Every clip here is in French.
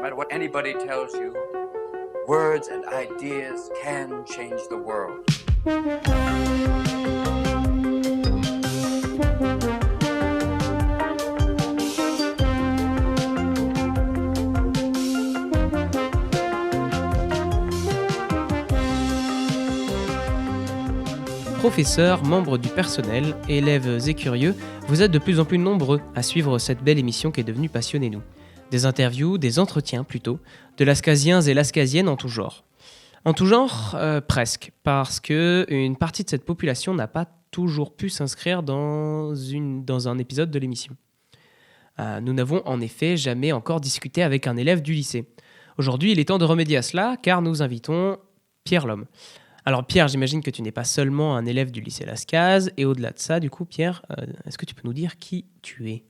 matter what anybody tells you, words and ideas can change the world. Professeurs, membres du personnel, élèves et curieux, vous êtes de plus en plus nombreux à suivre cette belle émission qui est devenue Passionnez-nous. Des interviews, des entretiens plutôt, de lascasiens et lascasiennes en tout genre. En tout genre, presque, parce que une partie de cette population n'a pas toujours pu s'inscrire dans un épisode de l'émission. Nous n'avons en effet jamais encore discuté avec un élève du lycée. Aujourd'hui, il est temps de remédier à cela, car nous invitons Pierre Lhomme. Alors Pierre, j'imagine que tu n'es pas seulement un élève du lycée Lascaz, et au-delà de ça, du coup, Pierre, est-ce que tu peux nous dire qui tu es ?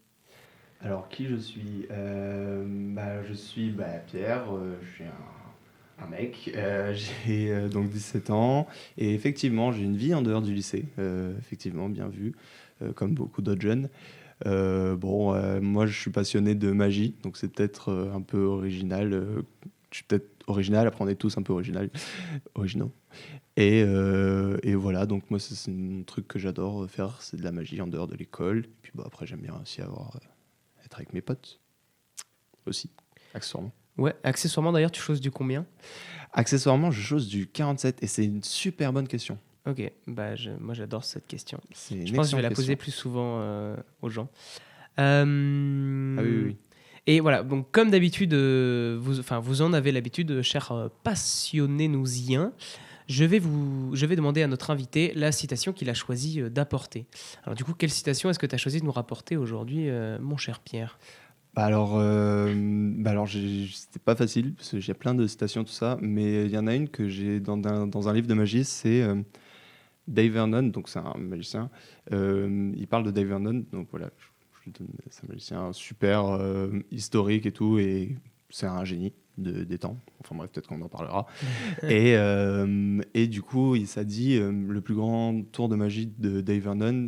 Alors, qui je suis Je suis Pierre, je suis un mec, j'ai donc 17 ans, et effectivement, j'ai une vie en dehors du lycée, effectivement, bien vu, comme beaucoup d'autres jeunes. Moi, je suis passionné de magie, donc c'est peut-être un peu original. Je suis peut-être original, après on est tous un peu originaux. Et voilà, donc moi, c'est un truc que j'adore faire, c'est de la magie en dehors de l'école. Puis après, j'aime bien aussi être avec mes potes aussi, accessoirement. Ouais, accessoirement d'ailleurs, tu choses du combien ? Accessoirement, je chose du 47 et c'est une super bonne question. Ok, moi j'adore cette question. C'est une Je pense que je vais la excellente poser question. plus souvent aux gens. Ah oui. Et voilà, donc comme d'habitude, vous en avez l'habitude, chers passionnés-nous-iens, je vais demander à notre invité la citation qu'il a choisi d'apporter. Alors du coup, quelle citation est-ce que tu as choisi de nous rapporter aujourd'hui, mon cher Pierre ? C'était pas facile parce que j'ai plein de citations, tout ça, mais il y en a une que j'ai dans un livre de magie, c'est Dave Vernon, donc c'est un magicien. Il parle de Dave Vernon, donc voilà, c'est un magicien super historique et tout, et c'est un génie des temps. Enfin bref, peut-être qu'on en parlera. Et du coup, ça dit le plus grand tour de magie de Dave Vernon,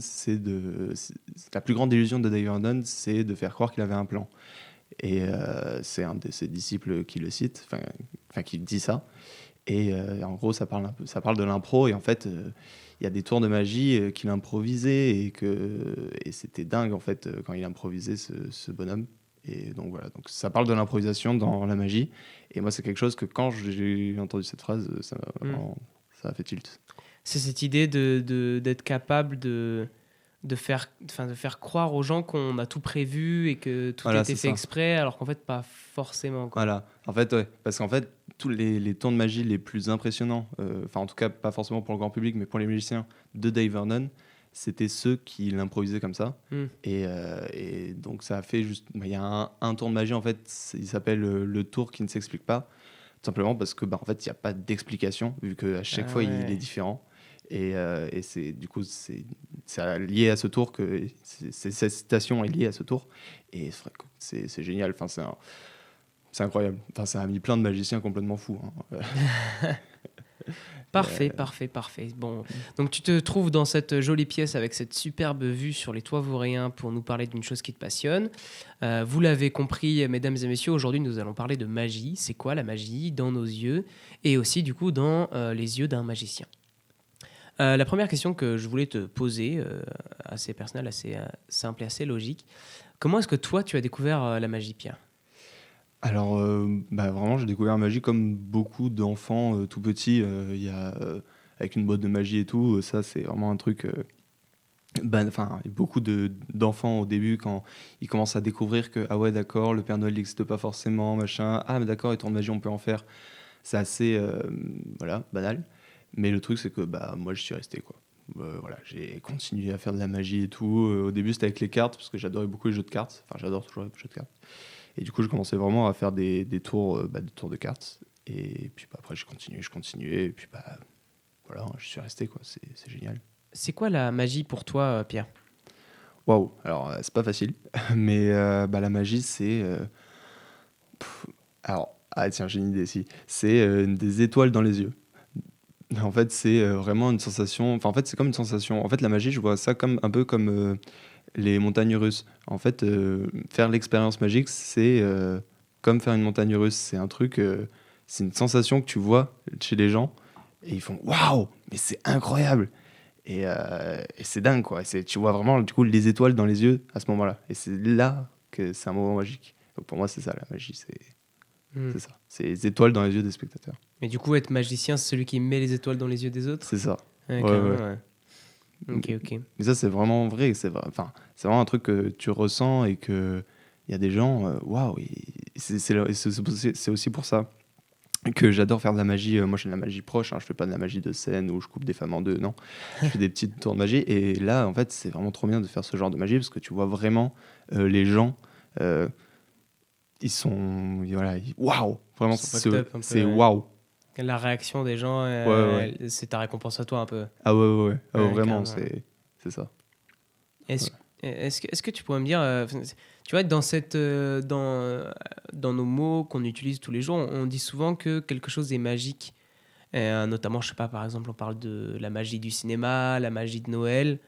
la plus grande illusion de Dave Vernon, c'est de faire croire qu'il avait un plan. Et c'est un de ses disciples qui le cite, enfin qui dit ça. Et en gros, ça parle de l'impro. Et en fait, il y a des tours de magie qu'il improvisait et c'était dingue en fait quand il improvisait ce bonhomme. Et donc voilà, donc ça parle de l'improvisation dans la magie. Et moi, c'est quelque chose que quand j'ai entendu cette phrase, ça a fait tilt. C'est cette idée d'être capable de faire croire aux gens qu'on a tout prévu et que tout a été fait exprès, alors qu'en fait, pas forcément, quoi. Voilà, en fait, ouais. Parce qu'en fait, tous les tours de magie les plus impressionnants, en tout cas, pas forcément pour le grand public, mais pour les magiciens de Dave Vernon, c'était ceux qui l'improvisaient comme ça. Et donc, ça a fait juste... Il y a un tour de magie, en fait, il s'appelle le tour qui ne s'explique pas, tout simplement parce que, en fait, il n'y a pas d'explication, vu qu'à chaque fois, il est différent. Et c'est, du coup, c'est lié à ce tour, cette citation est liée à ce tour. Et c'est génial, c'est incroyable. Enfin, ça a mis plein de magiciens complètement fous. Parfait. Bon, donc tu te trouves dans cette jolie pièce avec cette superbe vue sur les toits vauréens pour nous parler d'une chose qui te passionne. Vous l'avez compris, mesdames et messieurs, aujourd'hui nous allons parler de magie. C'est quoi la magie dans nos yeux et aussi du coup dans les yeux d'un magicien. La première question que je voulais te poser, assez personnelle, assez simple et assez logique. Comment est-ce que toi tu as découvert la magie, Pierre ? Alors, vraiment, j'ai découvert la magie comme beaucoup d'enfants tout petits. Avec une boîte de magie et tout, ça, c'est vraiment un truc... beaucoup d'enfants au début, quand ils commencent à découvrir que, ah ouais, d'accord, le Père Noël n'existe pas forcément, machin. Ah, mais d'accord, les tours de magie, on peut en faire. C'est assez, banal. Mais le truc, c'est que, moi, je suis resté, quoi. J'ai continué à faire de la magie et tout. Au début, c'était avec les cartes, parce que j'adorais beaucoup les jeux de cartes. Enfin, j'adore toujours les jeux de cartes. Et du coup, je commençais vraiment à faire des tours de cartes. Et puis après, je continuais. Et puis voilà, je suis resté, quoi. C'est génial. C'est quoi la magie pour toi, Pierre ? Waouh, alors c'est pas facile. Mais la magie, c'est... tiens, j'ai une idée ici. C'est des étoiles dans les yeux. En fait, c'est vraiment une sensation... Enfin, en fait, c'est comme une sensation... En fait, la magie, je vois ça un peu comme les montagnes russes. En fait, faire l'expérience magique, c'est comme faire une montagne russe. C'est un truc, c'est une sensation que tu vois chez les gens et ils font waouh, mais c'est incroyable. Et c'est dingue, quoi. Tu vois vraiment du coup les étoiles dans les yeux à ce moment-là. Et c'est là que c'est un moment magique. Donc pour moi, c'est ça la magie, c'est ça. C'est les étoiles dans les yeux des spectateurs. Mais du coup, être magicien, c'est celui qui met les étoiles dans les yeux des autres. C'est ça. Ouais, Ouais, carrément, ouais. ouais. Ok. Mais ça, c'est vraiment vrai. Enfin, c'est vraiment un truc que tu ressens et que il y a des gens, waouh. C'est aussi pour ça que j'adore faire de la magie. Moi, je fais de la magie proche. Je fais pas de la magie de scène où je coupe des femmes en deux. Non, je fais des petites tours de magie. Et là, en fait, c'est vraiment trop bien de faire ce genre de magie parce que tu vois vraiment les gens. Ils sont, voilà, waouh. Vraiment, Ils sont fucked up un peu, c'est ouais. waouh. La réaction des gens, Ouais. c'est ta récompense à toi un peu. Ah ouais. Ah ouais, Ouais, vraiment, carrément. c'est ça. Est-ce que tu pourrais me dire, tu vois, dans nos mots qu'on utilise tous les jours, on dit souvent que quelque chose est magique. Notamment, je sais pas, par exemple, on parle de la magie du cinéma, la magie de Noël.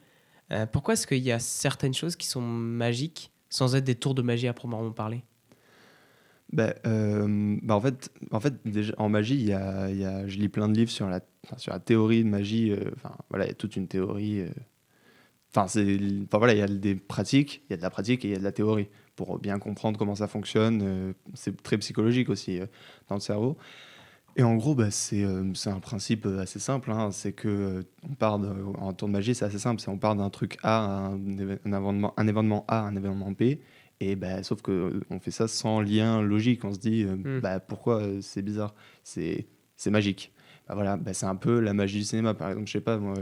Pourquoi est-ce qu'il y a certaines choses qui sont magiques sans être des tours de magie à proprement parler? En fait, déjà, en magie, je lis plein de livres sur la théorie de magie. Voilà, il y a toute une théorie. Voilà, il y a des pratiques, il y a de la pratique et il y a de la théorie pour bien comprendre comment ça fonctionne. C'est très psychologique aussi dans le cerveau. Et en gros, c'est un principe assez simple. C'est que en tour de magie, c'est assez simple. On part d'un truc A à un événement A à un événement B. Et sauf que on fait ça sans lien logique. On se dit, pourquoi c'est bizarre? C'est magique. Voilà, c'est un peu la magie du cinéma. Par exemple, je sais pas, moi,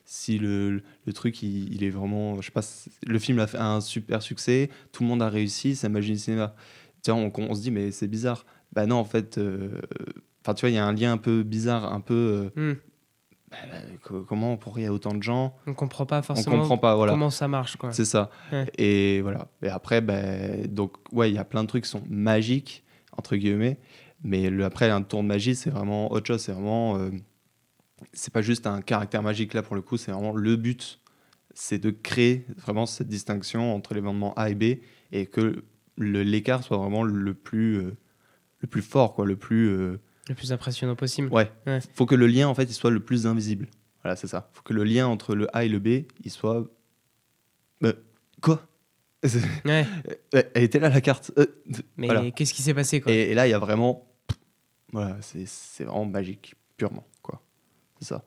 si le truc, il est vraiment... Je sais pas, le film a fait un super succès, tout le monde a réussi, c'est la magie du cinéma. Tiens, on se dit, mais c'est bizarre. Non, en fait... tu vois, il y a un lien un peu bizarre, un peu... comment pourrait il y a autant de gens? On comprend pas On forcément comprend pas, voilà. comment ça marche, quoi. C'est ça. Ouais. Et voilà. Et après, donc, ouais, il y a plein de trucs qui sont magiques, entre guillemets. Mais après, un tour de magie, c'est vraiment autre chose. C'est vraiment... c'est pas juste un caractère magique, là, pour le coup. C'est vraiment le but. C'est de créer vraiment cette distinction entre l'événement A et B et que l'écart soit vraiment le plus fort, quoi. Le plus impressionnant possible. Ouais. Ouais. Faut que le lien, en fait, il soit le plus invisible. Voilà, c'est ça. Faut que le lien entre le A et le B, il soit... quoi? Ouais. Elle était là, la carte. Mais voilà. qu'est-ce qui s'est passé, quoi? Et là, il y a vraiment... Voilà, c'est vraiment magique, purement, quoi. C'est ça.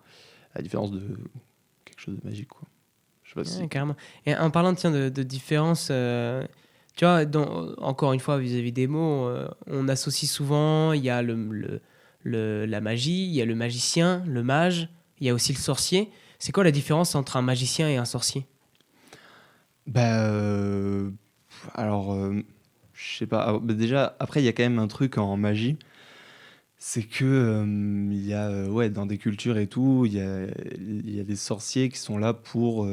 À la différence de quelque chose de magique, quoi. Je sais pas si... Ouais, carrément. Et en parlant de différence, tu vois, encore une fois, vis-à-vis des mots, on associe souvent, il y a la magie, il y a le magicien, le mage, il y a aussi le sorcier. C'est quoi la différence entre un magicien et un sorcier? Alors, je sais pas. Déjà, après, il y a quand même un truc en magie, c'est que il y a, dans des cultures et tout, il y a des sorciers qui sont là pour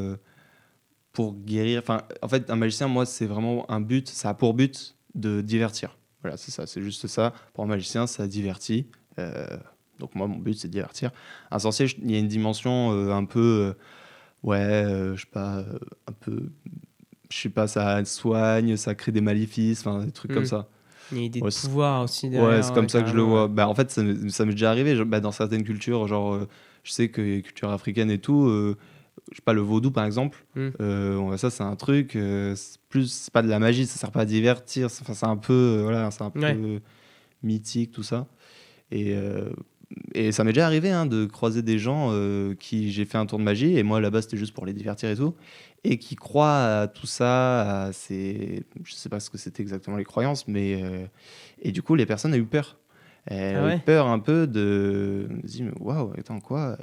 guérir. Enfin, en fait, un magicien, moi, c'est vraiment un but, ça a pour but de divertir. Voilà, c'est ça, c'est juste ça. Pour un magicien, ça divertit. Donc moi, mon but, c'est de divertir. Un sorcier, il y a une dimension un peu... je sais pas, un peu... Je sais pas, ça soigne, ça crée des maléfices, enfin, des trucs comme ça. Il y a des Ouais, pouvoirs aussi derrière. Ouais, c'est comme ça que je le carrément, vois. ouais. En fait, ça m'est déjà arrivé. Dans certaines cultures, genre, je sais que les cultures africaines et tout, je sais pas, le vaudou par exemple, ça c'est un truc, c'est pas de la magie, ça sert pas à divertir. Enfin, c'est un peu, c'est un peu mythique tout ça. Et ça m'est déjà arrivé de croiser des gens qui j'ai fait un tour de magie et moi là-bas c'était juste pour les divertir et tout, et qui croient à tout ça, je sais pas ce que c'était exactement les croyances, mais et du coup les personnes ont eu peur. Elles ont eu peur un peu de me dire mais waouh, attends quoi,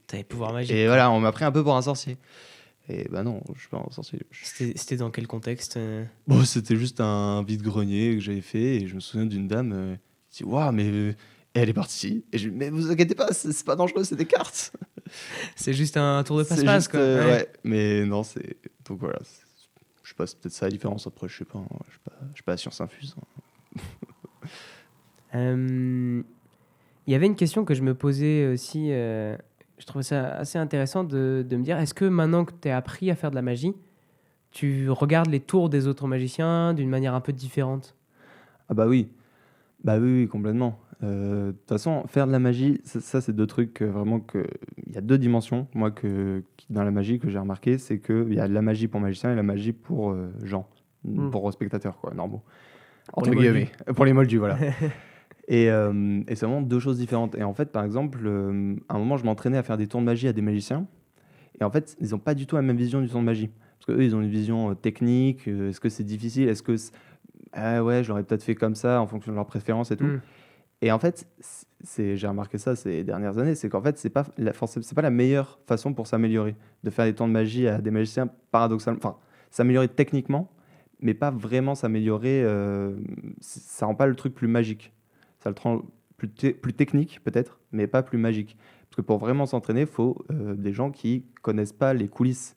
t'as des pouvoirs magiques. Et voilà, on m'a pris un peu pour un sorcier. Et non, je suis pas un sorcier. C'était dans quel contexte? Bon, c'était juste un vide-grenier que j'avais fait et je me souviens d'une dame qui dit waouh, mais elle est partie. Et je dis mais vous inquiétez pas, c'est pas dangereux, c'est des cartes. C'est juste un tour de passe-passe, quoi. Ouais, mais non, c'est. Donc voilà, je sais pas, c'est peut-être ça la différence. Après, je sais pas, je suis pas à science infuse. Il y avait une question que je me posais aussi. Je trouvais ça assez intéressant de me dire, est-ce que maintenant que tu as appris à faire de la magie, tu regardes les tours des autres magiciens d'une manière un peu différente? Ah bah oui. Bah oui, oui, complètement. De toute façon, faire de la magie, ça, c'est deux trucs vraiment que. Il y a deux dimensions, moi, dans la magie que j'ai remarqué, c'est qu'il y a de la magie pour magiciens et la magie pour gens, Hmm. pour spectateurs, quoi, normaux. Pour Entre les moldus. guillemets. Pour les moldus, voilà. Et c'est vraiment deux choses différentes. Et en fait, par exemple, à un moment, je m'entraînais à faire des tours de magie à des magiciens. Et en fait, ils n'ont pas du tout la même vision du tour de magie. Parce qu'eux, ils ont une vision technique. Est-ce que c'est difficile? Ah ouais, je l'aurais peut-être fait comme ça en fonction de leurs préférences et tout. Hmm. Et en fait, j'ai remarqué ça ces dernières années, c'est qu'en fait, c'est pas la meilleure façon pour s'améliorer, de faire des tours de magie à des magiciens paradoxalement. Enfin, s'améliorer techniquement, mais pas vraiment s'améliorer. Ça rend pas le truc plus magique. Ça le rend plus technique, peut-être, mais pas plus magique. Parce que pour vraiment s'entraîner, il faut des gens qui connaissent pas les coulisses.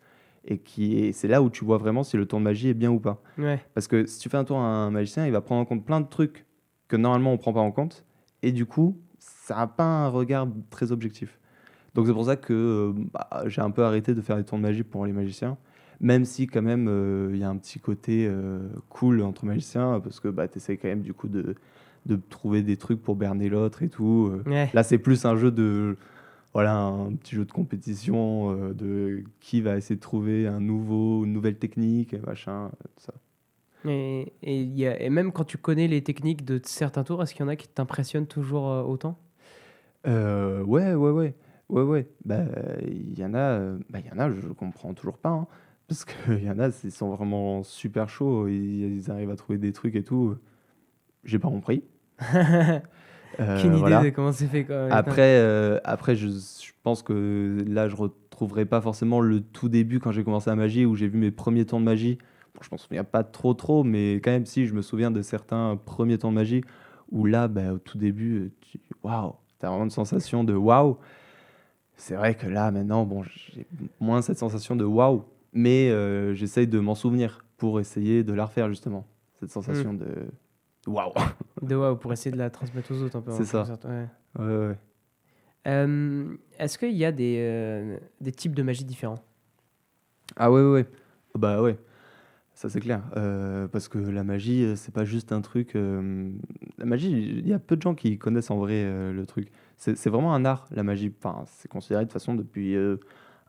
Et c'est là où tu vois vraiment si le tour de magie est bien ou pas. Ouais. Parce que si tu fais un tour à un magicien, il va prendre en compte plein de trucs que normalement on prend pas en compte. Et du coup, ça n'a pas un regard très objectif. Donc c'est pour ça que j'ai un peu arrêté de faire des tours de magie pour les magiciens. Même si quand même il y a un petit côté cool entre magiciens, parce que tu essaies quand même du coup de trouver des trucs pour berner l'autre et tout. Ouais. Là c'est plus un jeu de... Voilà, un petit jeu de compétition de qui va essayer de trouver une nouvelle technique, et machin, tout ça. Et même quand tu connais les techniques de certains tours, est-ce qu'il y en a qui t'impressionnent toujours autant? Ouais, ouais, ouais. Ouais, ouais. Il y en a, je comprends toujours pas, hein. Parce qu'il y en a, ils sont vraiment super chauds, ils arrivent à trouver des trucs et tout. J'ai pas compris. Qu'une idée de Voilà. comment c'est fait, quoi. Putain. Après je pense que là, je retrouverai pas forcément le tout début quand j'ai commencé la magie, où j'ai vu mes premiers tours de magie. Bon, je m'en souviens pas trop, mais quand même, si, je me souviens de certains premiers tours de magie, où là, au tout début, waouh, t'as vraiment une sensation de waouh. C'est vrai que là, maintenant, bon, j'ai moins cette sensation de waouh, mais j'essaye de m'en souvenir pour essayer de la refaire, justement. Cette Hmm. sensation de waouh. De waouh, pour essayer de la transmettre aux autres un peu. En C'est quelque ça. sorte, ouais. Ouais, ouais. Est-ce qu'il y a des types de magie différents? Ah ouais, ouais, ouais. Bah ouais, ça c'est clair. Parce que la magie, c'est pas juste un truc. La magie, il y a peu de gens qui connaissent en vrai le truc. C'est vraiment un art, la magie. Enfin, c'est considéré de toute façon depuis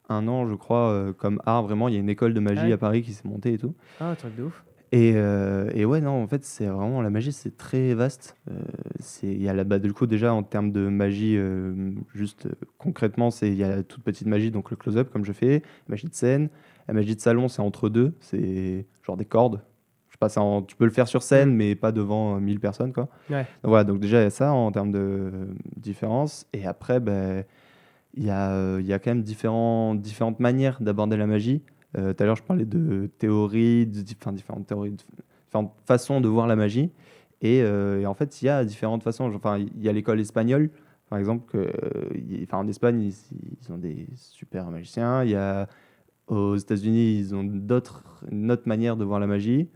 1 an, je crois, comme art. Vraiment, il y a une école de Ah magie à ouais? Paris qui s'est montée et tout. Ah, un truc de ouf. Et ouais, non, en fait, c'est vraiment la magie, c'est très vaste. Il y a du coup, déjà, en termes de magie, juste concrètement, il y a la toute petite magie, donc le close-up, comme je fais, la magie de scène. La magie de salon, c'est entre deux, c'est genre des cordes. Je sais pas, tu peux le faire sur scène, Hmm. mais pas devant 1000 personnes, quoi. Ouais. Donc voilà, donc déjà, il y a ça en termes de différence. Et après, il y a quand même différentes manières d'aborder la magie. Tout à l'heure, je parlais de théories, différentes théories, différentes façons de voir la magie. Et en fait, il y a différentes façons. Enfin, il y a l'école espagnole, par exemple. En Espagne, ils ont des super magiciens. Aux États-Unis, ils ont une autre manière de voir la magie.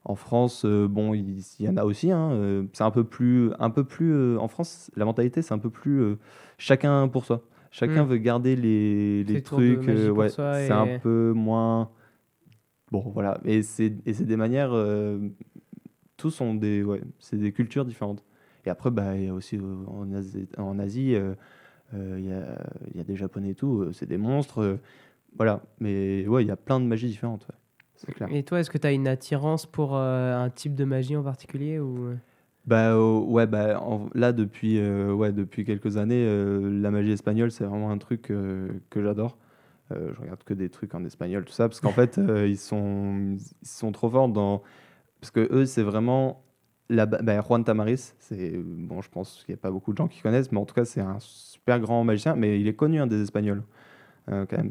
En France, bon, il y en a aussi, hein. C'est un peu plus. En France, la mentalité, c'est un peu plus chacun pour soi. Chacun Hmm. veut garder les Fait tour de trucs. magie pour Ouais, soi c'est un et. peu moins. Bon, voilà. Et c'est des manières. Tous ont des. Ouais, c'est des cultures différentes. Et après, il y a aussi en Asie, il y a des Japonais et tout. C'est des monstres. Voilà. Mais ouais, il y a plein de magies différentes. Ouais. C'est clair. Et toi, est-ce que tu as une attirance pour un type de magie en particulier ou... Ouais, là, depuis quelques années, la magie espagnole, c'est vraiment un truc que j'adore. Je regarde que des trucs en espagnol, tout ça, parce qu'en fait, ils sont trop forts dans. Parce que eux, c'est vraiment. Juan Tamariz, bon, je pense qu'il n'y a pas beaucoup de gens qui connaissent, mais en tout cas, c'est un super grand magicien, mais il est connu, hein, des Espagnols, quand même.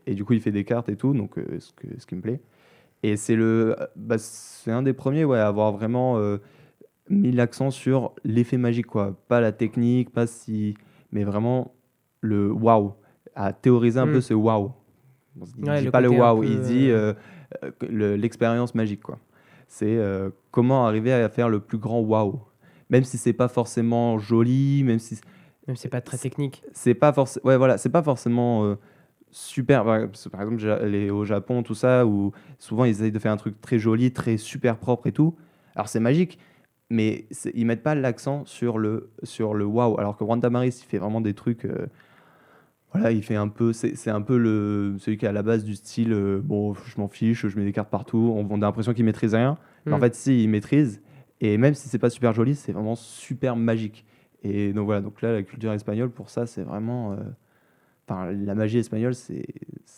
Et du coup, il fait des cartes et tout, donc ce qui me plaît. Et c'est un des premiers, ouais, à avoir vraiment mis l'accent sur l'effet magique, quoi. Pas la technique, pas si, mais vraiment le waouh, à théoriser un peu Hmm. ce waouh. Il Ouais, dit le pas le côté un waouh, peu... il dit l'expérience magique, quoi. C'est comment arriver à faire le plus grand waouh. Même si c'est pas forcément joli, même si Même si c'est pas très technique. c'est pas forcément, ouais, voilà, c'est pas forcément super. Par exemple, j'allais au Japon, tout ça, où souvent ils essayent de faire un truc très joli, très super propre et tout. Alors c'est magique, mais ils mettent pas l'accent sur le waouh. Alors que Juan Tamariz, il fait vraiment des trucs. Voilà, il fait un peu. C'est un peu celui qui est à la base du style. Bon, je m'en fiche, je mets des cartes partout. On a l'impression qu'il maîtrise rien. Mais en Hmm. fait, si, il maîtrise. Et même si c'est pas super joli, c'est vraiment super magique. Et donc voilà, donc là, la culture espagnole, pour ça, c'est vraiment. Enfin, la magie espagnole, c'est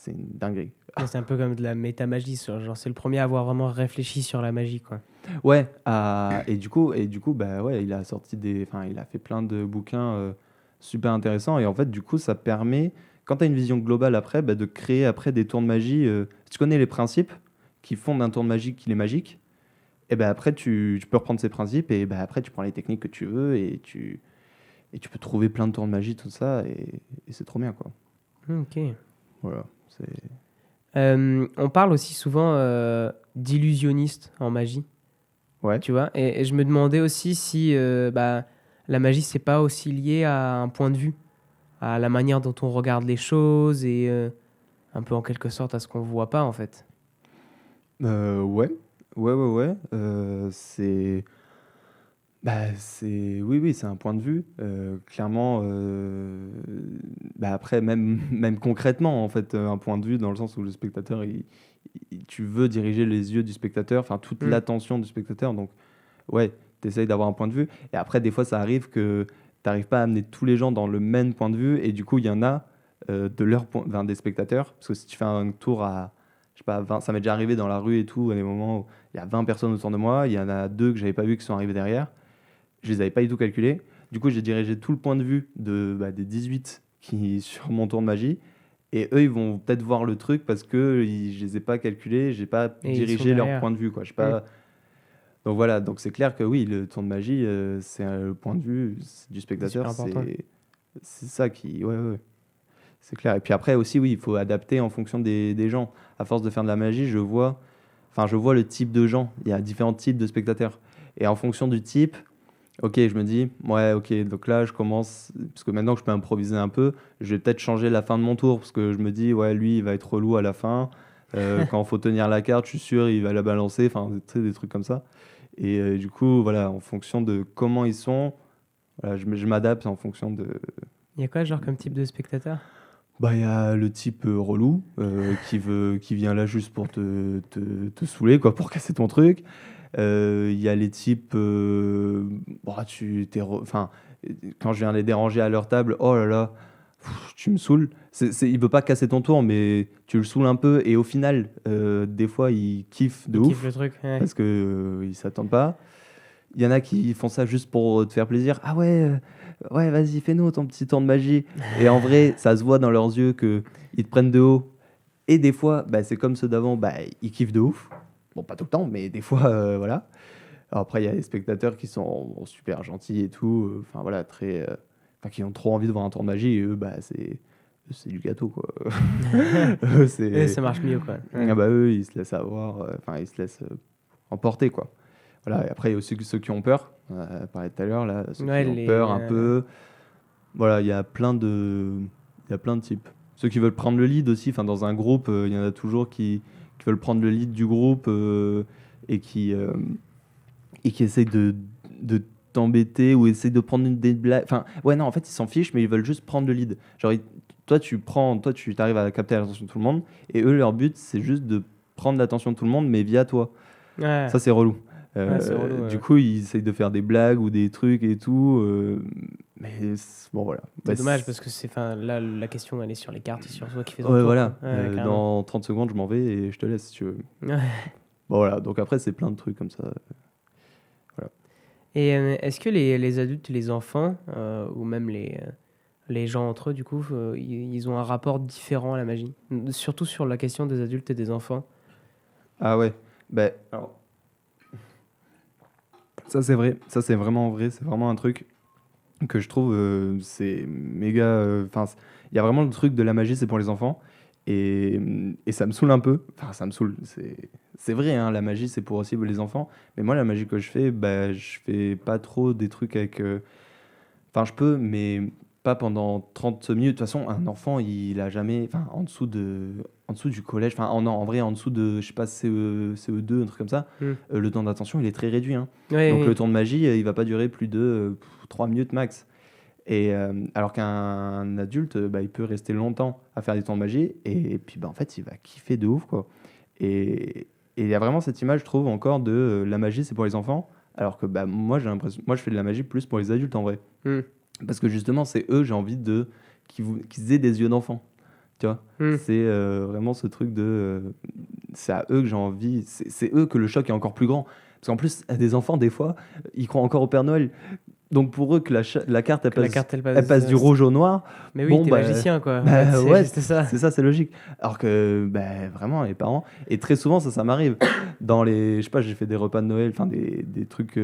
une dinguerie. Ouais, c'est un peu comme de la métamagie, genre c'est le premier à avoir vraiment réfléchi sur la magie, quoi. Ouais, et du coup, bah ouais, enfin, il a fait plein de bouquins super intéressants. Et en fait, du coup, ça permet, quand tu as une vision globale après, bah, de créer après des tours de magie. Si tu connais les principes qui font d'un tour de magie qu'il est magique, et ben après, tu peux reprendre ces principes et bah, après, tu prends les techniques que tu veux et tu peux trouver plein de tours de magie, tout ça, et c'est trop bien, quoi. Ok. Voilà, c'est... On parle aussi souvent d'illusionniste en magie, Ouais. tu vois. Et je me demandais aussi si la magie, c'est pas aussi lié à un point de vue, à la manière dont on regarde les choses et un peu en quelque sorte à ce qu'on voit pas, en fait. Ouais, ouais, ouais, ouais. Oui, oui, c'est un point de vue. Clairement, après, même, même concrètement, en fait, un point de vue dans le sens où le spectateur, tu veux diriger les yeux du spectateur, enfin, toute Hmm. l'attention du spectateur. Donc, ouais, tu essayes d'avoir un point de vue. Et après, des fois, ça arrive que tu n'arrives pas à amener tous les gens dans le même point de vue. Et du coup, il y en a de leur point, enfin, des spectateurs. Parce que si tu fais un tour à, je sais pas, 20, ça m'est déjà arrivé dans la rue et tout, à des moments où il y a 20 personnes autour de moi, il y en a deux que j'avais pas vu qui sont arrivés derrière. Je les avais pas du tout calculés. Du coup, j'ai dirigé tout le point de vue des 18 qui sur mon tour de magie. Et eux, ils vont peut-être voir le truc parce que je les ai pas calculés, j'ai pas Et ils sont dirigé leur derrière. point de vue, quoi. Je sais Hmm. pas. Donc voilà, donc c'est clair que oui, le tour de magie, c'est le point de vue du C'est super spectateur, important. c'est ça qui, ouais, ouais, ouais. C'est clair. Et puis après aussi, oui, il faut adapter en fonction des gens. À force de faire de la magie, je vois le type de gens. Il y a différents types de spectateurs. Et en fonction du type, ok, je me dis, ouais, ok, donc là, je commence, parce que maintenant que je peux improviser un peu, je vais peut-être changer la fin de mon tour, parce que je me dis, ouais, lui, il va être relou à la fin. Quand il faut tenir la carte, je suis sûr, il va la balancer, enfin, tu sais, des trucs comme ça. Et du coup, voilà, en fonction de comment ils sont, voilà, je m'adapte en fonction de... Il y a quoi, genre, comme type de spectateur? Bah, il y a le type relou qui vient là juste pour te saouler, quoi, pour casser ton truc. Il y a les types, bah, enfin, quand je viens les déranger à leur table, oh là là, tu me saoules. Il veut pas casser ton tour, mais tu le saoules un peu. Et au final, des fois, ils kiffent de Il kiffe ouf le truc. Ouais. parce que ils s'attendent pas. Il y en a qui font ça juste pour te faire plaisir. Ah ouais, ouais, vas-y, fais-nous ton petit tour de magie. Et en vrai, ça se voit dans leurs yeux que ils te prennent de haut. Et des fois, bah, c'est comme ceux d'avant, bah, ils kiffent de ouf. Bon, pas tout le temps, mais des fois, voilà. Alors après, il y a les spectateurs qui sont super gentils et tout. Enfin, voilà, enfin, qui ont trop envie de voir un tour de magie. Et eux, bah, c'est du gâteau, quoi. Eux, Et ça marche mieux, quoi. Ouais. Ah bah, eux, ils se laissent avoir. Enfin, ils se laissent emporter, quoi. Voilà, et après, il y a aussi ceux qui ont peur. On parlait tout à l'heure, là, ceux Ouais, qui ont peur un peu. Voilà, il y a plein de types. Ceux qui veulent prendre le lead aussi, enfin, dans un groupe, il y en a toujours qui veulent prendre le lead du groupe et qui essayent de t'embêter ou essayent de prendre des blagues. Enfin, ouais, non, en fait, ils s'en fichent, mais ils veulent juste prendre le lead. Genre, toi, tu t'arrives à capter l'attention de tout le monde, et eux, leur but, c'est juste de prendre l'attention de tout le monde, mais via toi. Ouais. Ça, c'est relou. Ouais, c'est relou, Du ouais. coup, ils essayent de faire des blagues ou des trucs et tout. Mais bon, voilà. C'est Bah, dommage parce que là, la question, elle est sur les cartes et sur toi qui fais ton Ouais, tour, voilà. quoi. Ouais, carrément. Dans 30 secondes, je m'en vais et je te laisse si tu veux. Ouais. Bon, voilà. Donc après, c'est plein de trucs comme ça. Voilà. Et est-ce que les adultes, les enfants, ou même les gens entre eux, du coup, ils ont un rapport différent à la magie? Surtout sur la question des adultes et des enfants. Ah ouais. Ben, alors, ça, c'est vrai. Ça, c'est vraiment vrai. C'est vraiment un truc que je trouve, c'est méga. Enfin, il y a vraiment le truc de la magie, c'est pour les enfants. Et ça me saoule un peu. Enfin, ça me saoule. C'est vrai, hein, la magie, c'est pour aussi les enfants. Mais moi, la magie que je fais, bah, je fais pas trop des trucs avec. Enfin, je peux, mais pas pendant 30 minutes. De toute façon, un enfant, il a jamais, enfin, en dessous du collège, enfin, non, en vrai, en dessous de, je sais pas, CE2, un truc comme ça, le temps d'attention, il est très réduit, hein. Ouais, Donc, ouais. le tour de magie, il va pas durer plus de 3 minutes max. Et alors qu'un adulte, bah, il peut rester longtemps à faire des tours de magie, et puis, bah, en fait, il va kiffer de ouf, quoi. Et il y a vraiment cette image, je trouve, encore de la magie, c'est pour les enfants, alors que bah, moi, j'ai l'impression, moi, je fais de la magie plus pour les adultes, en vrai. Hmm. Parce que justement, c'est eux, j'ai envie qu'ils aient des yeux d'enfant. Tu vois, Hmm. c'est vraiment ce truc de. C'est à eux que j'ai envie. C'est eux que le choc est encore plus grand. Parce qu'en plus, des enfants, des fois, ils croient encore au Père Noël. Donc pour eux, que la carte, Que la carte, elle elle passe du rouge au noir. Mais oui, Bon, t'es bah, magicien, quoi. En bah, fait, c'est ouais, juste ça. c'est ça, c'est logique. Alors que bah, vraiment, les parents. Et très souvent, ça m'arrive. Dans les. Je sais pas, j'ai fait des repas de Noël, enfin des trucs.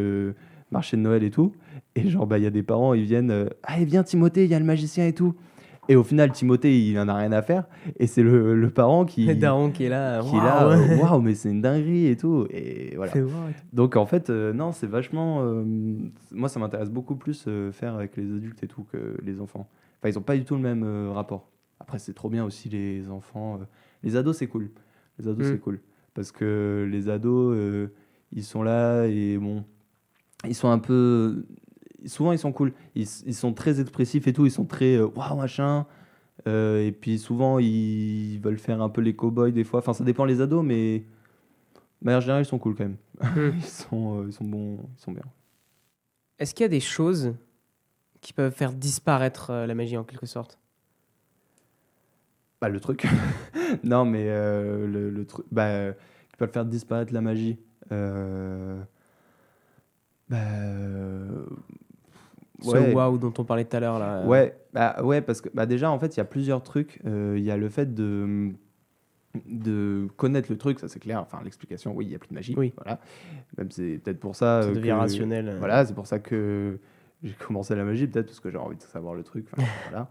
Marché de Noël et tout. Et genre, bah, il y a des parents, ils viennent. Allez, viens, Timothée, il y a le magicien et tout. Et au final, Timothée, il en a rien à faire. Et c'est le parent Le daron qui est là. qui est là, Waouh. waouh, mais c'est une dinguerie et tout. Et voilà. Fait voir et tout. Donc en fait, non, c'est vachement. Moi, ça m'intéresse beaucoup plus faire avec les adultes et tout que les enfants. Enfin, ils ont pas du tout le même rapport. Après, c'est trop bien aussi les enfants. Les ados, c'est cool. Les ados, c'est cool. Parce que les ados, ils sont là et bon, ils sont un peu. Souvent, ils sont cool. Ils sont très expressifs et tout. Ils sont très waouh, machin. Et puis souvent, ils veulent faire un peu les cow-boys des fois. Enfin, ça dépend les ados, mais de manière générale, ils sont cool quand même. Hmm. Ils sont bons, ils sont bien. Est-ce qu'il y a des choses qui peuvent faire disparaître la magie en quelque sorte? Bah, le truc. Non, mais le truc. Bah, qui peut faire disparaître la magie. Bah, Ce ouais. waouh dont on parlait tout à l'heure là. Ouais, parce que bah, déjà, en fait, il y a plusieurs trucs. Il y a le fait de connaître le truc, ça c'est clair. Enfin, l'explication, oui, il n'y a plus de magie. Oui. Voilà. Même c'est peut-être pour ça. Ça devient rationnel. Voilà, c'est pour ça que j'ai commencé la magie, peut-être parce que j'ai envie de savoir le truc. Enfin, voilà.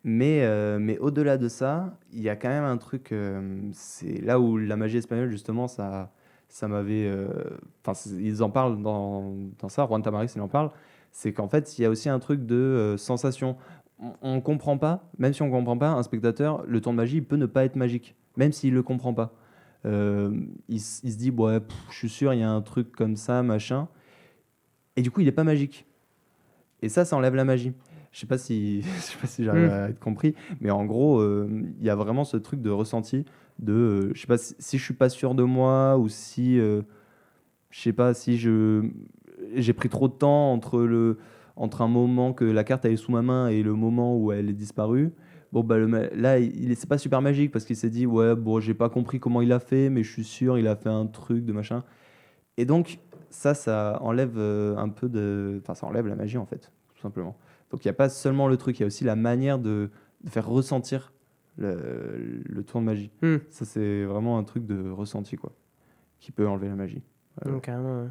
Mais au-delà de ça, il y a quand même un truc. C'est là où la magie espagnole, justement, ça m'avait. Enfin, ils en parlent dans ça. Juan Tamaris, il en parle. C'est qu'en fait, il y a aussi un truc de sensation. On comprend pas, même si on comprend pas, un spectateur, le tour de magie, il peut ne pas être magique, même s'il le comprend pas. Il se dit, ouais, je suis sûr, il y a un truc comme ça, machin. Et du coup, il est pas magique. Et ça enlève la magie. Je sais pas si, je sais pas si j'arrive à être compris, mais en gros, il y a vraiment ce truc de ressenti de, je sais pas si je suis pas sûr de moi ou si, je sais pas si j'ai pris trop de temps entre un moment que la carte elle est sous ma main et le moment où elle est disparue. Bon bah là, c'est pas super magique parce qu'il s'est dit ouais bon j'ai pas compris comment il a fait, mais je suis sûr il a fait un truc de machin. Et donc ça enlève un peu enfin ça enlève la magie en fait, tout simplement. Donc il n'y a pas seulement le truc, il y a aussi la manière de faire ressentir le tour de magie. Ça c'est vraiment un truc de ressenti quoi, qui peut enlever la magie. Carrément.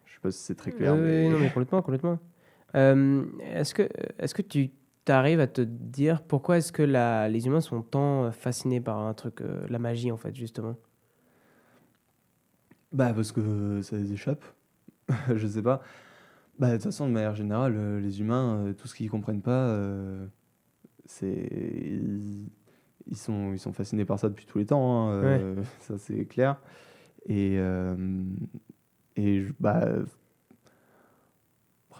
Je sais pas si c'est très clair. Mais... Non, mais complètement. Est-ce que tu arrives à te dire pourquoi est-ce que les humains sont tant fascinés par un truc, la magie en fait, justement? Bah parce que ça les échappe. Je sais pas. Bah de toute façon de manière générale, les humains, tout ce qu'ils comprennent pas, c'est ils sont fascinés par ça depuis tous les temps. Hein, ça c'est clair. Et bah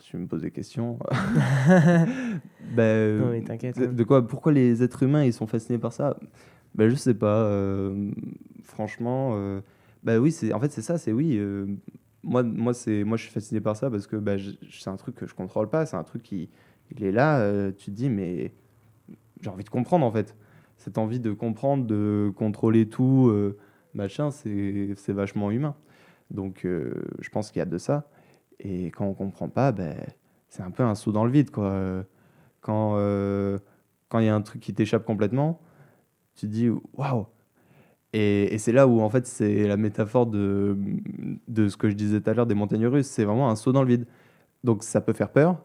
tu me poses des questions. Bah, Non, mais t'inquiète. de quoi? Pourquoi les êtres humains ils sont fascinés par ça? Bah je sais pas. Franchement, bah oui en fait c'est ça. C'est oui. Moi je suis fasciné par ça parce que bah, c'est un truc que je contrôle pas. C'est un truc qui il est là. Tu te dis mais j'ai envie de comprendre en fait. Cette envie de comprendre, de contrôler tout, machin, c'est vachement humain. Donc je pense qu'il y a de ça. Et quand on comprend pas, ben, c'est un peu un saut dans le vide, quoi. Quand il y a un truc qui t'échappe complètement, tu te dis waouh. Et c'est là où en fait c'est la métaphore de ce que je disais tout à l'heure des montagnes russes. C'est vraiment un saut dans le vide. Donc ça peut faire peur,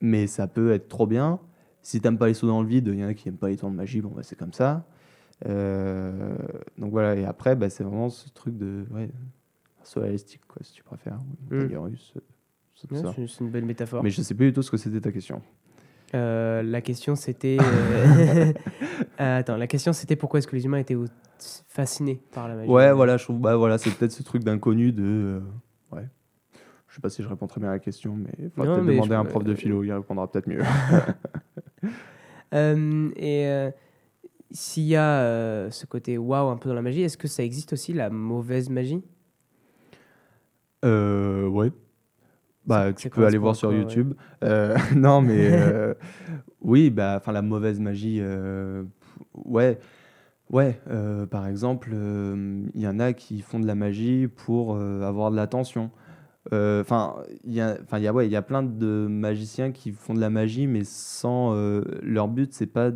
mais ça peut être trop bien. Si t'aimes pas les sauts dans le vide, il y en a qui aiment pas les tours de magie, bon bah c'est comme ça. Donc voilà, et après bah, c'est vraiment ce truc de saut élastique, quoi, si tu préfères, ou montagne russe, tout ça. C'est une belle métaphore. Mais je sais plus du tout ce que c'était ta question. La question c'était. Attends, la question c'était pourquoi est-ce que les humains étaient fascinés par la magie? Ouais, voilà, je trouve, bah voilà, c'est peut-être ce truc d'inconnu de. Ouais. Je sais pas si je réponds très bien à la question, mais il faudra Non, peut-être mais demander à un prof de philo, il répondra peut-être mieux. Et s'il y a ce côté waouh un peu dans la magie, est-ce que ça existe aussi la mauvaise magie? Ouais. Bah, tu Ça peux aller correspond à voir sur quoi, ouais. YouTube. Non, mais oui, bah, enfin, la mauvaise magie, ouais, ouais. Par exemple, il y en a qui font de la magie pour avoir de l'attention. Enfin, il y a plein de magiciens qui font de la magie, mais sans leur but, c'est pas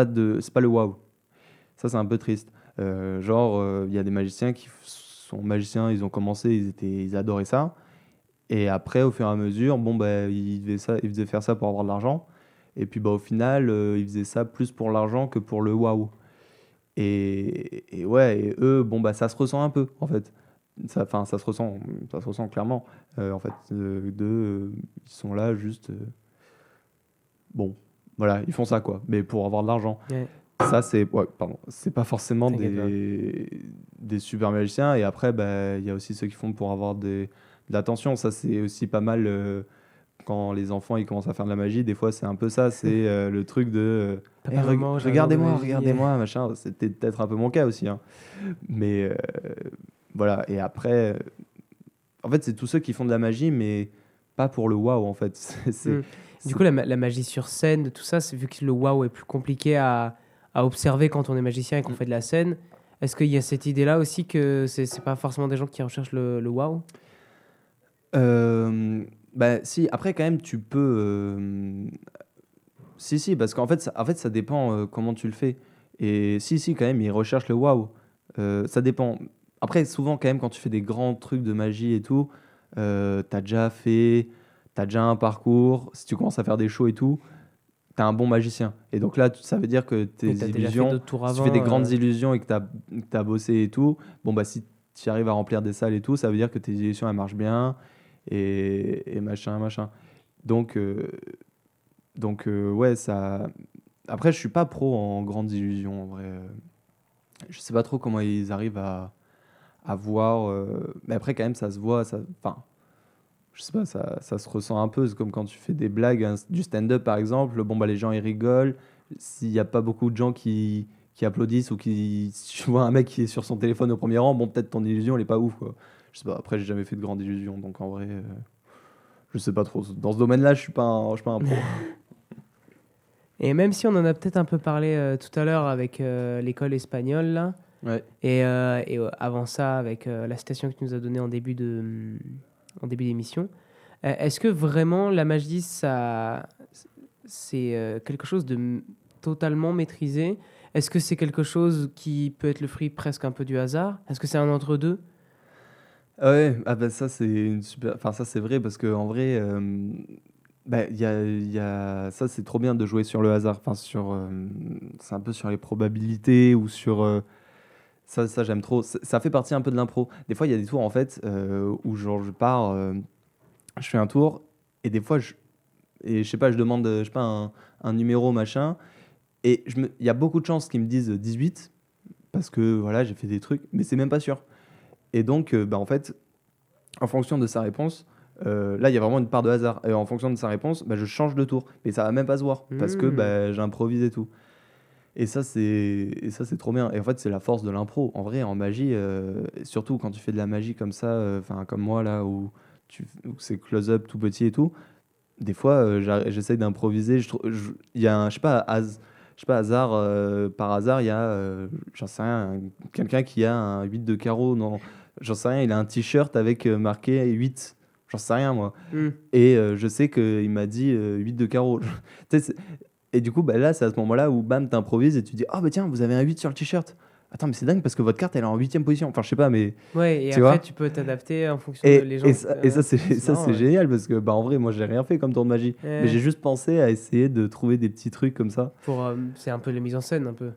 le waouh. Ça, c'est un peu triste. Genre, il y a des magiciens qui sont magiciens, ils ont commencé, ils adoraient ça. Et après, au fur et à mesure, bon, bah, ils faisaient faire ça pour avoir de l'argent. Et puis, bah, au final, ils faisaient ça plus pour l'argent que pour le waouh. Et ouais, et eux, bon, bah, ça se ressent un peu, en fait. Enfin, ça se ressent clairement. En fait, ils sont là juste. Bon, voilà, ils font ça, quoi. Mais pour avoir de l'argent. Ouais, Ça, c'est. Ouais, pardon. C'est pas forcément t'inquiète pas. des super magiciens. Et après, bah, il y a aussi ceux qui font pour avoir de l'attention. Ça, c'est aussi pas mal. Quand les enfants ils commencent à faire de la magie, des fois, c'est un peu ça. C'est le truc de. Papa, maman, j'ai un jour de Regardez-moi, magie. regardez-moi, machin. C'était peut-être un peu mon cas aussi, hein. Mais voilà. Et après, en fait, c'est tous ceux qui font de la magie, mais pas pour le waouh, en fait. Hmm. Du C'est- coup, la magie sur scène, tout ça, c'est vu que le waouh est plus compliqué à observer quand on est magicien et qu'on fait de la scène. Est-ce qu'il y a cette idée-là aussi que c'est pas forcément des gens qui recherchent le waouh? Euh, Bah, si, après, quand même, tu peux. Si, si, parce qu'en fait, en fait, ça dépend comment tu le fais. Et si, si, quand même, ils recherchent le waouh. Ça dépend. Après, souvent, quand même, quand tu fais des grands trucs de magie et tout, t'as déjà fait. T'as déjà un parcours. Si tu commences à faire des shows et tout, t'es un bon magicien. Et donc là, ça veut dire que tes Et t'as déjà fait illusions, d'autres tours si tu fais des avant. grandes illusions et que t'as bossé et tout, bon, bah, si tu arrives à remplir des salles et tout, ça veut dire que tes illusions, elles marchent bien et machin, machin. Donc, ouais, ça. Après, je suis pas pro en grandes illusions, en vrai. Je sais pas trop comment ils arrivent à voir. Mais après, quand même, ça se voit. Enfin, je sais pas, ça se ressent un peu. C'est comme quand tu fais des blagues, hein, du stand-up par exemple. Bon, bah, les gens ils rigolent. S'il n'y a pas beaucoup de gens qui applaudissent ou qui. Si tu vois un mec qui est sur son téléphone au premier rang, bon, peut-être ton illusion elle est pas ouf, quoi. Je sais pas, après, j'ai jamais fait de grande illusion. Donc en vrai, je sais pas trop. Dans ce domaine-là, je suis pas un pro. Et même si on en a peut-être un peu parlé tout à l'heure avec l'école espagnole, là, Ouais. et avant ça avec la citation que tu nous as donnée en début d'émission, est-ce que vraiment la magie, ça, c'est quelque chose de totalement maîtrisé? Est-ce que c'est quelque chose qui peut être le fruit presque un peu du hasard? Est-ce que c'est un entre-deux? Ah ouais, ah bah ça c'est une super. Enfin, ça c'est vrai parce que en vrai, bah, ça c'est trop bien de jouer sur le hasard. Enfin, c'est un peu sur les probabilités ou sur. Ça j'aime trop. Ça fait partie un peu de l'impro. Des fois, il y a des tours en fait où genre je pars, je fais un tour et des fois je sais pas, je demande, je sais pas, un numéro machin et il y a beaucoup de chances qu'ils me disent 18 parce que voilà, j'ai fait des trucs, mais c'est même pas sûr. Et donc, bah, en fait, en fonction de sa réponse, là, il y a vraiment une part de hasard. Et en fonction de sa réponse, bah, je change de tour. Mais ça va même pas se voir parce que Hmm. bah, j'improvise et tout. Et ça, c'est trop bien. Et en fait, c'est la force de l'impro. En vrai, en magie, surtout quand tu fais de la magie comme ça, enfin comme moi là, où c'est close-up tout petit et tout, des fois, j'essaye d'improviser. Il y a un, je sais pas, hasard, par hasard, il y a, j'en sais rien, quelqu'un qui a un 8 de carreau. Non, j'en sais rien, il a un t-shirt avec marqué 8. J'en sais rien, moi. Hmm. Et je sais qu'il m'a dit 8 de carreau. Tu sais, et du coup, bah, là, c'est à ce moment-là où, bam, t'improvises et tu dis, ah, bah tiens, vous avez un 8 sur le t-shirt. Attends, mais c'est dingue parce que votre carte, elle est en huitième position. Enfin, je sais pas, mais Ouais, et tu après, vois? tu peux t'adapter en fonction de les gens. Et ça, c'est C'est ça, marrant, c'est ouais. génial parce que, bah, en vrai, moi, j'ai rien fait comme tour de magie. Mais j'ai juste pensé à essayer de trouver des petits trucs comme ça. C'est un peu les mises en scène, un peu.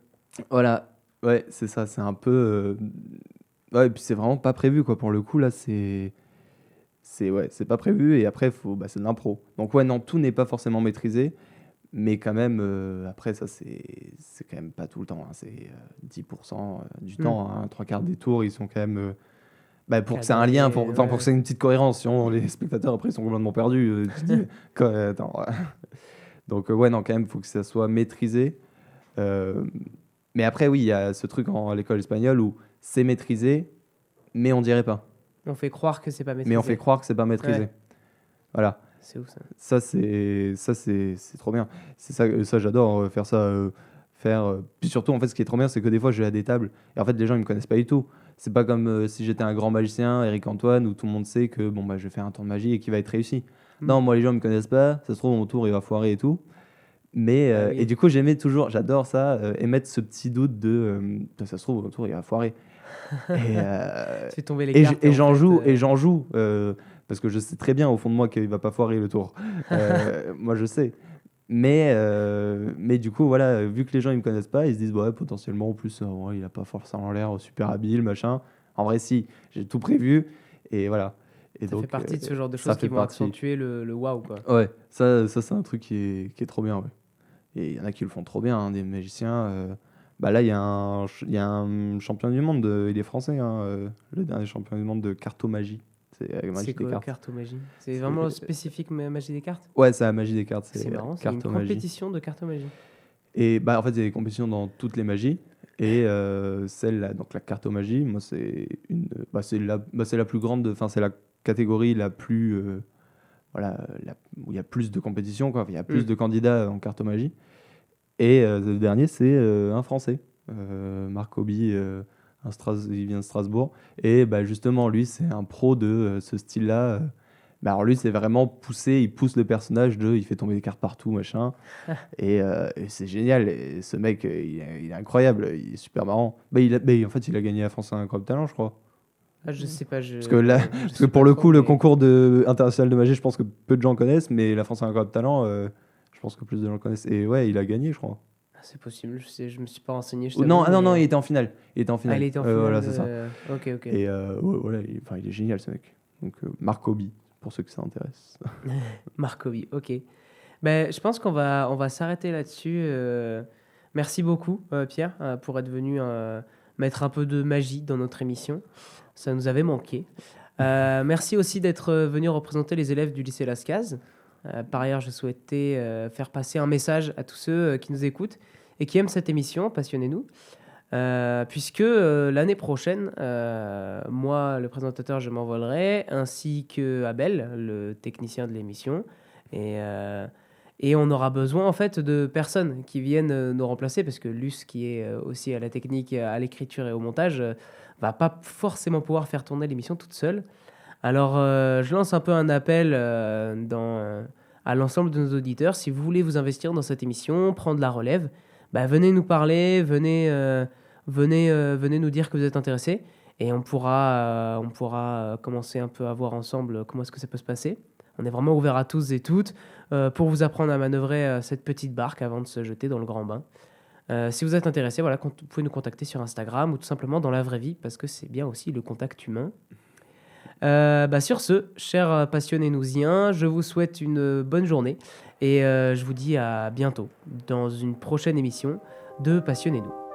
Voilà. Ouais, c'est ça. C'est un peu. Ouais, et puis c'est vraiment pas prévu, quoi. Pour le coup, là, ouais, c'est pas prévu. Et après, c'est de l'impro. Donc, ouais, non, tout n'est pas forcément maîtrisé. Mais quand même, après, ça, c'est quand même pas tout le temps. Hein. C'est 10% du temps. Hein. 3 quarts des tours, ils sont quand même. Pour que c'est un lien, pour que c'est une petite cohérence. Sinon, les spectateurs, après, ils sont complètement perdus. Tu te dis, attends. Donc, ouais, non, quand même, il faut que ça soit maîtrisé. Mais après, oui, il y a ce truc à l'école espagnole où c'est maîtrisé, mais on dirait pas. On fait croire que c'est pas maîtrisé. Mais on fait croire que c'est pas maîtrisé. Ouais. Voilà. C'est ouf ça. Ça, c'est trop bien. C'est ça j'adore faire ça. Puis surtout, en fait, ce qui est trop bien, c'est que des fois, je vais à des tables et en fait, les gens, ils me connaissent pas du tout. C'est pas comme si j'étais un grand magicien, Eric Antoine, où tout le monde sait que bon, je vais faire un tour de magie et qu'il va être réussi. Non, moi, les gens me connaissent pas. Ça se trouve, mon tour, il va foirer et tout. Mais, oui. Et du coup, j'adore ça, émettre ce petit doute de ça se trouve, mon tour, il va foirer. Tu fais tomber les cartes. Et j'en joue. Parce que je sais très bien au fond de moi qu'il va pas foirer le tour. Moi, je sais. Mais du coup, voilà, vu que les gens ils me connaissent pas, ils se disent ouais, potentiellement en plus, il a pas forcément l'air super habile, machin. En vrai, si, j'ai tout prévu et voilà. Et Ça donc, fait partie de ce genre de ça choses qui fait vont partie. accentuer le waouh, quoi. Ouais, ça c'est un truc qui est trop bien. Ouais. Et il y en a qui le font trop bien, hein, des magiciens. Là, il y a un champion du monde, il est français, hein, le dernier champion du monde de cartomagie. C'est la magie C'est des quoi, cartes. cartomagie? C'est vraiment spécifique magie des cartes? Ouais, c'est la magie des cartes. C'est marrant, c'est une cartomagie. compétition de cartomagie. Et en fait, il y a des compétitions dans toutes les magies. Et celle-là, donc la cartomagie, moi, c'est la plus grande, enfin, c'est la catégorie la plus. Où il y a plus de compétitions, quoi. Il y a plus de candidats en cartomagie. Et le dernier, c'est un Français, Marc Hobby, il vient de Strasbourg. Et justement, lui, c'est un pro de ce style-là. Alors lui, c'est vraiment poussé, il pousse le personnage il fait tomber des cartes partout, machin. et c'est génial. Et ce mec, il est incroyable, il est super marrant. En fait, il a gagné la France à Incroyable Talent, je crois. Ah, je sais pas. Parce que pour le coup, le concours international de magie, je pense que peu de gens connaissent, mais la France a un incroyable talent, je pense que plus de gens connaissent. Et ouais, il a gagné, je crois. Ah, c'est possible, je me suis pas renseigné. Non, il était en finale. Ah, il était en finale. Voilà, c'est ça. Ok. Et voilà, il est génial, ce mec. Donc, Marc Hobby, pour ceux que ça intéresse. Marc Hobby, ok. Je pense qu'on va s'arrêter là-dessus. Merci beaucoup, Pierre, pour être venu mettre un peu de magie dans notre émission. Ça nous avait manqué. Merci aussi d'être venu représenter les élèves du lycée Lascaz. Par ailleurs, je souhaitais faire passer un message à tous ceux qui nous écoutent et qui aiment cette émission, Passionnez-nous, puisque l'année prochaine, moi, le présentateur, je m'envolerai, ainsi que Abel, le technicien de l'émission, et on aura besoin en fait de personnes qui viennent nous remplacer, parce que Luce, qui est aussi à la technique, à l'écriture et au montage, va pas forcément pouvoir faire tourner l'émission toute seule. Alors, je lance un peu un appel à l'ensemble de nos auditeurs. Si vous voulez vous investir dans cette émission, prendre la relève, venez nous parler, venez nous dire que vous êtes intéressés, et on pourra commencer un peu à voir ensemble comment est-ce que ça peut se passer. On est vraiment ouvert à tous et toutes pour vous apprendre à manœuvrer cette petite barque avant de se jeter dans le grand bain. Si vous êtes intéressé, voilà, vous pouvez nous contacter sur Instagram ou tout simplement dans la vraie vie, parce que c'est bien aussi le contact humain. Sur ce, chers passionnés-nousiens, je vous souhaite une bonne journée et je vous dis à bientôt dans une prochaine émission de Passionnez-nous.